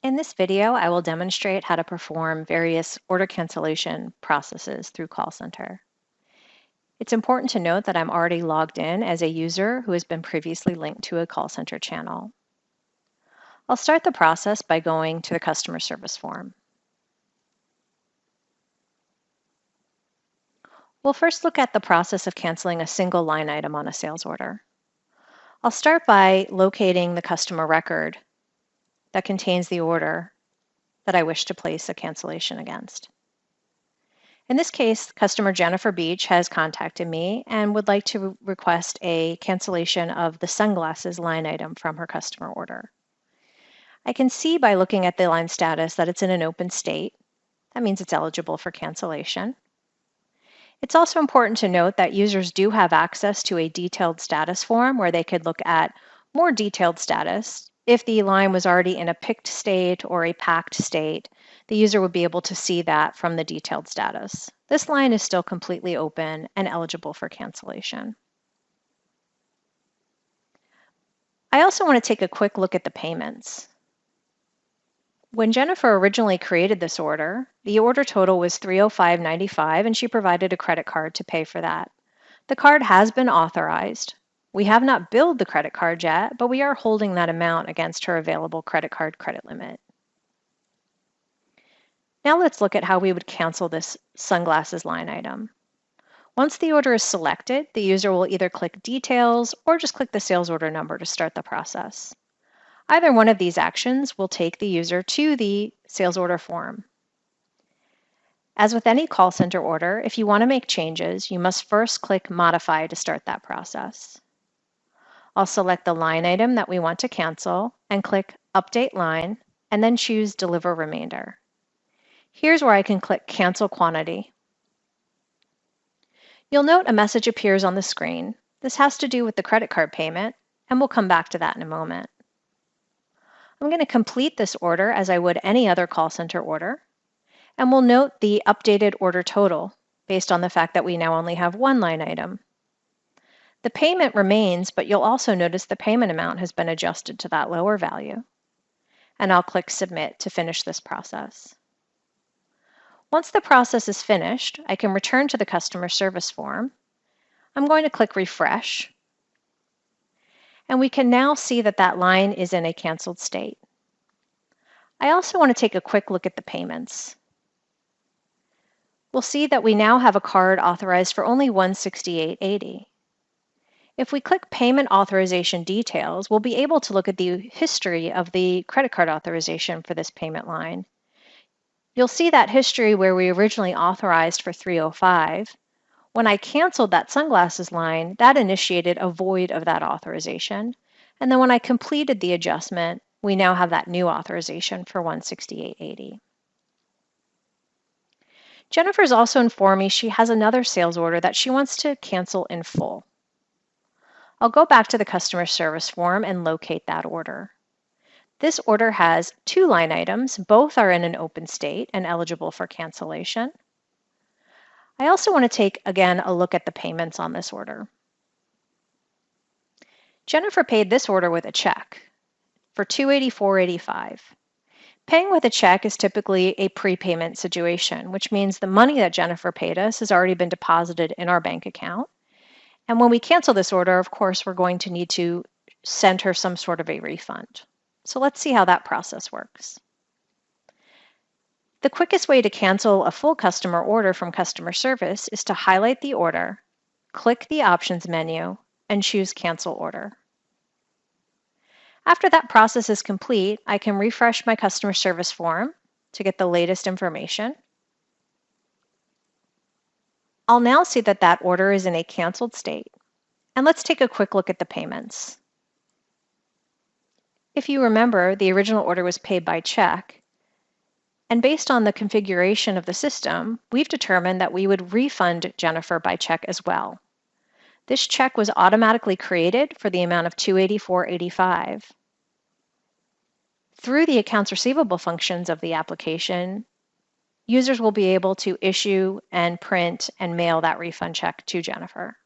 In this video, I will demonstrate how to perform various order cancellation processes through call center. It's important to note that I'm already logged in as a user who has been previously linked to a call center channel. I'll start the process by going to the customer service form. We'll first look at the process of canceling a single line item on a sales order. I'll start by locating the customer record that contains the order that I wish to place a cancellation against. In this case, customer Jennifer Beach has contacted me and would like to request a cancellation of the sunglasses line item from her customer order. I can see by looking at the line status that it's in an open state. That means it's eligible for cancellation. It's also important to note that users do have access to a detailed status form where they could look at more detailed status. If the line was already in a picked state or a packed state, the user would be able to see that from the detailed status. This line is still completely open and eligible for cancellation. I also want to take a quick look at the payments. When Jennifer originally created this order, the order total was $305.95 and she provided a credit card to pay for that. The card has been authorized. We have not billed the credit card yet, but we are holding that amount against her available credit card credit limit. Now let's look at how we would cancel this sunglasses line item. Once the order is selected, the user will either click Details or just click the sales order number to start the process. Either one of these actions will take the user to the sales order form. As with any call center order, if you want to make changes, you must first click Modify to start that process. I'll select the line item that we want to cancel and click Update Line, and then choose Deliver Remainder. Here's where I can click Cancel Quantity. You'll note a message appears on the screen. This has to do with the credit card payment, and we'll come back to that in a moment. I'm going to complete this order as I would any other call center order, and we'll note the updated order total based on the fact that we now only have one line item. The payment remains, but you'll also notice the payment amount has been adjusted to that lower value. And I'll click Submit to finish this process. Once the process is finished, I can return to the customer service form. I'm going to click Refresh. And we can now see that that line is in a canceled state. I also want to take a quick look at the payments. We'll see that we now have a card authorized for only $168.80. If we click Payment Authorization Details, we'll be able to look at the history of the credit card authorization for this payment line. You'll see that history where we originally authorized for $305. When I canceled that sunglasses line, that initiated a void of that authorization. And then when I completed the adjustment, we now have that new authorization for $168.80. Jennifer's also informed me she has another sales order that she wants to cancel in full. I'll go back to the customer service form and locate that order. This order has two line items. Both are in an open state and eligible for cancellation. I also want to take, again, a look at the payments on this order. Jennifer paid this order with a check for $284.85. Paying with a check is typically a prepayment situation, which means the money that Jennifer paid us has already been deposited in our bank account. And when we cancel this order, of course, we're going to need to send her some sort of a refund. So let's see how that process works. The quickest way to cancel a full customer order from customer service is to highlight the order, click the options menu, and choose Cancel Order. After that process is complete, I can refresh my customer service form to get the latest information. I'll now see that that order is in a canceled state. And let's take a quick look at the payments. If you remember, the original order was paid by check. And based on the configuration of the system, we've determined that we would refund Jennifer by check as well. This check was automatically created for the amount of $284.85. Through the accounts receivable functions of the application, users will be able to issue and print and mail that refund check to Jennifer.